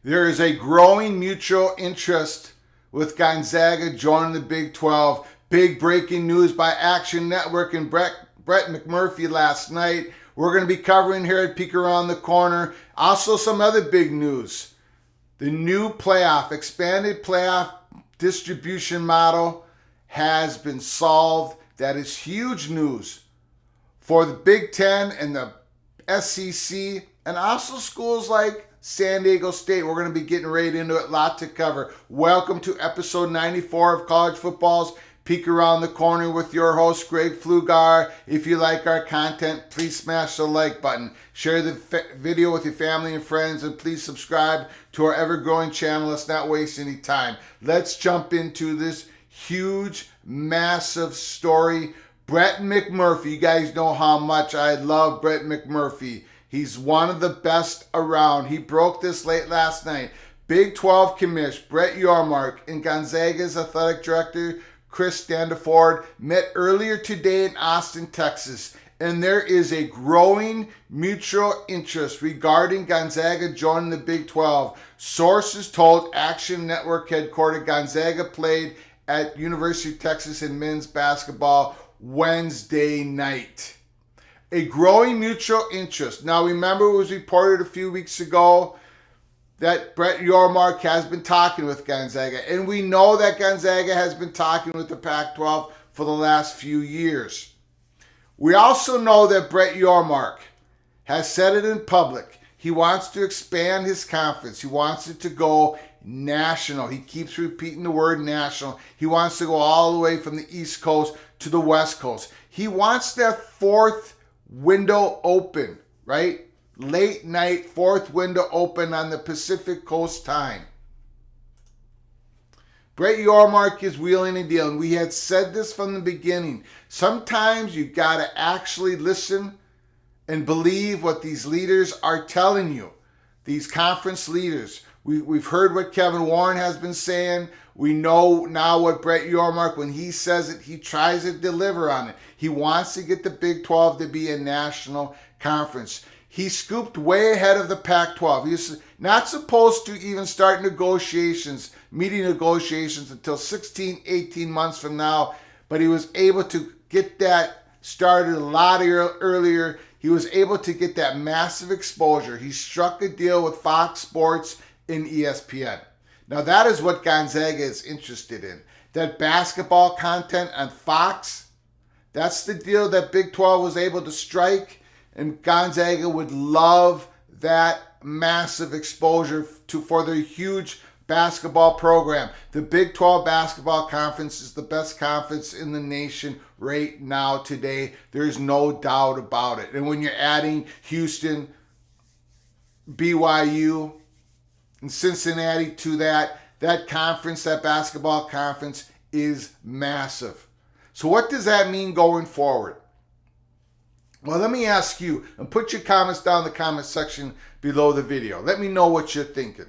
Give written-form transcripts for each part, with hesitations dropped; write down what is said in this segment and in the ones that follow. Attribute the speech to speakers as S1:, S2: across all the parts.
S1: There is a growing mutual interest with Gonzaga joining the Big 12. Big breaking news by Action Network and Brett McMurphy last night. We're going to be covering here at Peek Around the Corner. Also some other big news. The new expanded playoff distribution model has been solved. That is huge news for the Big Ten and the SEC and also schools like San Diego State. We're going to be getting right into it. A lot to cover. Welcome to episode 94 of College Football's Peek Around the Corner with your host, Greg Flugar. If you like our content, please smash the like button. Share the video with your family and friends, and please subscribe to our ever-growing channel. Let's not waste any time. Let's jump into this huge, massive story. Brett McMurphy. You guys know how much I love Brett McMurphy. He's one of the best around. He broke this late last night. Big 12 commish Brett Yormark and Gonzaga's athletic director, Chris Standiford, met earlier today in Austin, Texas. And there is a growing mutual interest regarding Gonzaga joining the Big 12. Sources told Action Network headquartered Gonzaga played at University of Texas in men's basketball Wednesday night. A growing mutual interest. Now remember, it was reported a few weeks ago that Brett Yormark has been talking with Gonzaga. And we know that Gonzaga has been talking with the Pac-12 for the last few years. We also know that Brett Yormark has said it in public. He wants to expand his conference. He wants it to go national. He keeps repeating the word national. He wants to go all the way from the East Coast to the West Coast. He wants that fourth window open, right? Late night, fourth window open on the Pacific Coast time. Brett Yormark is wheeling and dealing. We had said this from the beginning. Sometimes you got to actually listen and believe what these leaders are telling you. These conference leaders. We've heard what Kevin Warren has been saying. We know now what Brett Yormark, when he says it, he tries to deliver on it. He wants to get the Big 12 to be a national conference. He scooped way ahead of the Pac-12. He's not supposed to even start meeting negotiations until 16, 18 months from now, but he was able to get that started a lot earlier. He was able to get that massive exposure. He struck a deal with Fox Sports and ESPN. Now that is what Gonzaga is interested in. That basketball content on Fox, that's the deal that Big 12 was able to strike, and Gonzaga would love that massive exposure for their huge basketball program. The Big 12 basketball conference is the best conference in the nation right now today. There's no doubt about it. And when you're adding Houston, BYU, and Cincinnati to that conference, that basketball conference is massive. So what does that mean going forward? Well, let me ask you, and put your comments down in the comment section below the video. Let me know what you're thinking.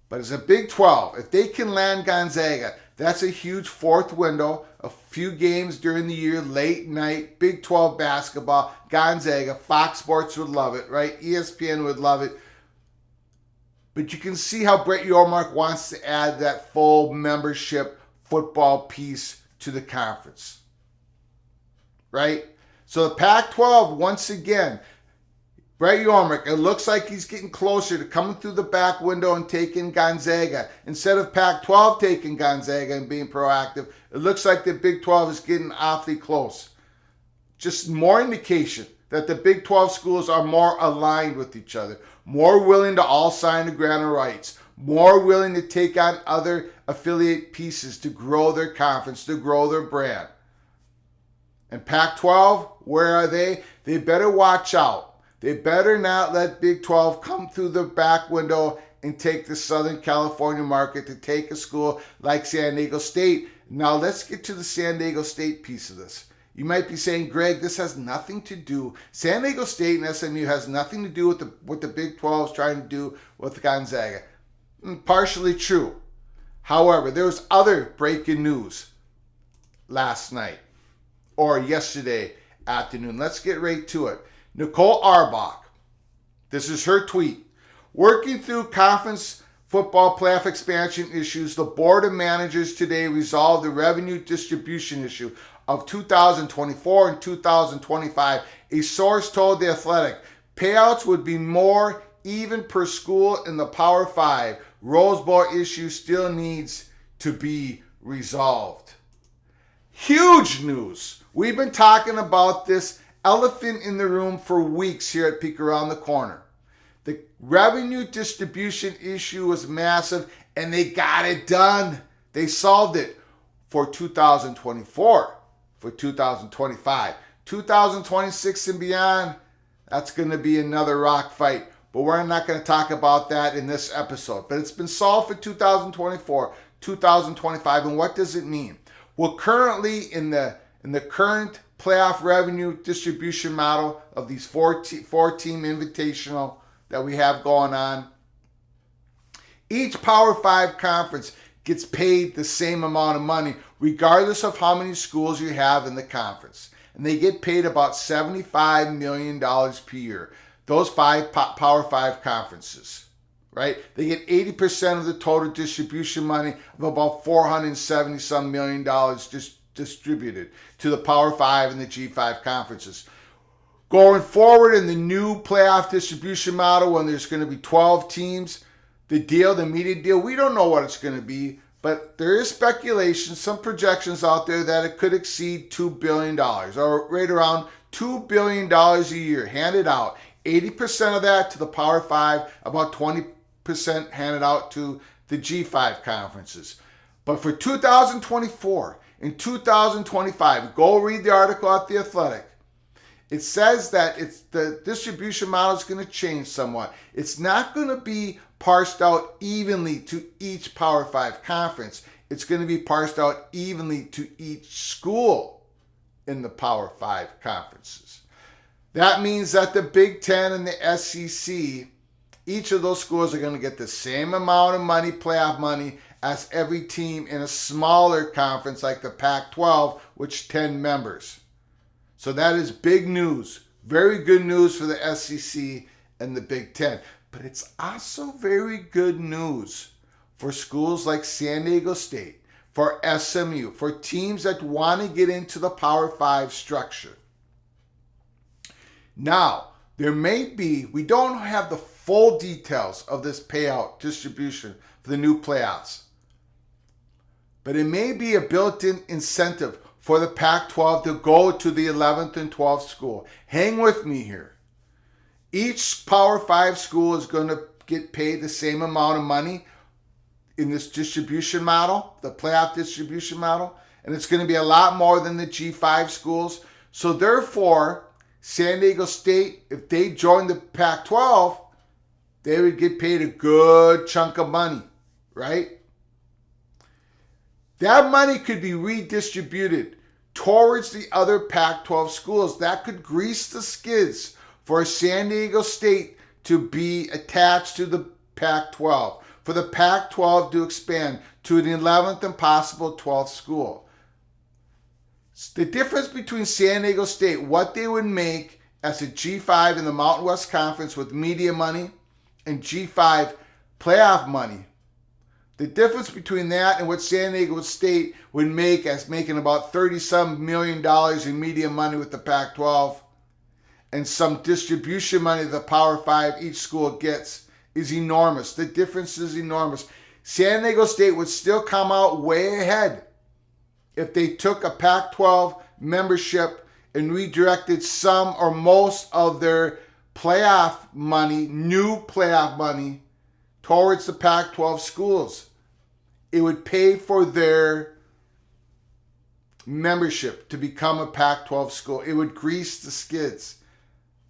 S1: But as a Big 12, if they can land Gonzaga, that's a huge fourth window, a few games during the year, late night, Big 12 basketball, Gonzaga, Fox Sports would love it, right? ESPN would love it. But you can see how Brett Yormark wants to add that full membership football piece to the conference, right? So the Pac-12, once again, Brett Yormark, it looks like he's getting closer to coming through the back window and taking Gonzaga. Instead of Pac-12 taking Gonzaga and being proactive, it looks like the Big 12 is getting awfully close. Just more indication that the Big 12 schools are more aligned with each other, more willing to all sign the grant of rights, more willing to take on other affiliate pieces to grow their conference, to grow their brand. And Pac-12, where are they? They better watch out. They better not let Big 12 come through the back window and take the Southern California market, to take a school like San Diego State. Now let's get to the San Diego State piece of this. You might be saying, Greg, this has nothing to do. San Diego State and SMU has nothing to do with what the Big 12 is trying to do with Gonzaga. Partially true. However, there was other breaking news last night or yesterday afternoon. Let's get right to it. Nicole Auerbach, this is her tweet. Working through conference football playoff expansion issues, the Board of Managers today resolved the revenue distribution issue of 2024 and 2025. A source told The Athletic payouts would be more even per school in the Power 5. Rose Bowl issue still needs to be resolved. Huge news. We've been talking about this elephant in the room for weeks here at Peek Around the Corner. The revenue distribution issue was massive, and they got it done. They solved it for 2024, for 2025. 2026 and beyond, that's going to be another rock fight. But we're not going to talk about that in this episode. But it's been solved for 2024, 2025. And what does it mean? Well, currently in the current playoff revenue distribution model of these four-team invitational that we have going on, each Power 5 conference gets paid the same amount of money regardless of how many schools you have in the conference. And they get paid about $75 million per year. Those Power 5 conferences, right? They get 80% of the total distribution money of about $470-some million distributed to the Power 5 and the G5 conferences. Going forward in the new playoff distribution model, when there's going to be 12 teams, the media deal, we don't know what it's going to be, but there is speculation, some projections out there that it could exceed $2 billion, or right around $2 billion a year handed out. 80% of that to the Power 5, about 20% handed out to the G5 conferences. But for 2024 and 2025, go read the article at The Athletic. It says that the distribution model is going to change somewhat. It's not going to be parsed out evenly to each Power 5 conference. It's going to be parsed out evenly to each school in the Power 5 conferences. That means that the Big Ten and the SEC, each of those schools are going to get the same amount of money, playoff money, as every team in a smaller conference like the Pac-12, which 10 members. So that is big news. Very good news for the SEC and the Big Ten. But it's also very good news for schools like San Diego State, for SMU, for teams that want to get into the Power 5 structure. Now, we don't have the full details of this payout distribution for the new playoffs, but it may be a built-in incentive for the Pac-12 to go to the 11th and 12th school. Hang with me here. Each Power 5 school is going to get paid the same amount of money in this distribution model, the playoff distribution model, and it's going to be a lot more than the G5 schools. So therefore, San Diego State, if they join the Pac-12, they would get paid a good chunk of money, right? That money could be redistributed towards the other Pac-12 schools. That could grease the skids for San Diego State to be attached to the Pac-12, for the Pac-12 to expand to an 11th and possible 12th school. The difference between San Diego State, what they would make as a G5 in the Mountain West Conference with media money and G5 playoff money, the difference between that and what San Diego State would make as making about $30-some million in media money with the Pac-12 and some distribution money the Power 5 each school gets is enormous. The difference is enormous. San Diego State would still come out way ahead if they took a Pac-12 membership and redirected some or most of their playoff money, new playoff money, towards the Pac-12 schools. It would pay for their membership to become a Pac-12 school. It would grease the skids.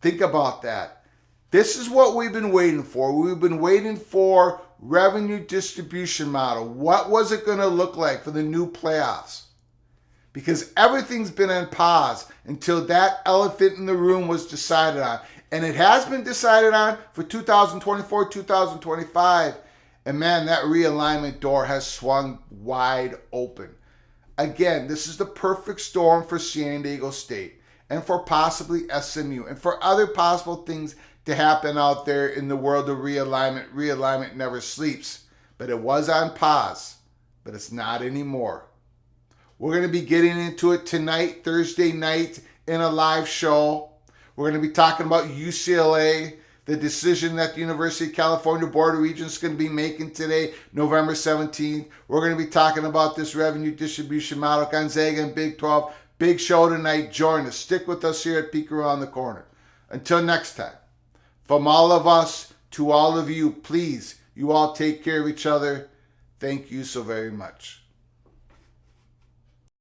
S1: Think about that. This is what we've been waiting for. We've been waiting for revenue distribution model. What was it going to look like for the new playoffs? Because everything's been on pause until that elephant in the room was decided on. And it has been decided on for 2024, 2025. And man, that realignment door has swung wide open. Again, this is the perfect storm for San Diego State and for possibly SMU and for other possible things to happen out there in the world of realignment. Realignment never sleeps, but it was on pause, but it's not anymore. We're going to be getting into it tonight, Thursday night, in a live show. We're going to be talking about UCLA, the decision that the University of California Board of Regents is going to be making today, November 17th. We're going to be talking about this revenue distribution model, Gonzaga and Big 12. Big show tonight. Join us. Stick with us here at Peek Around the Corner. Until next time, from all of us to all of you, please, you all take care of each other. Thank you so very much.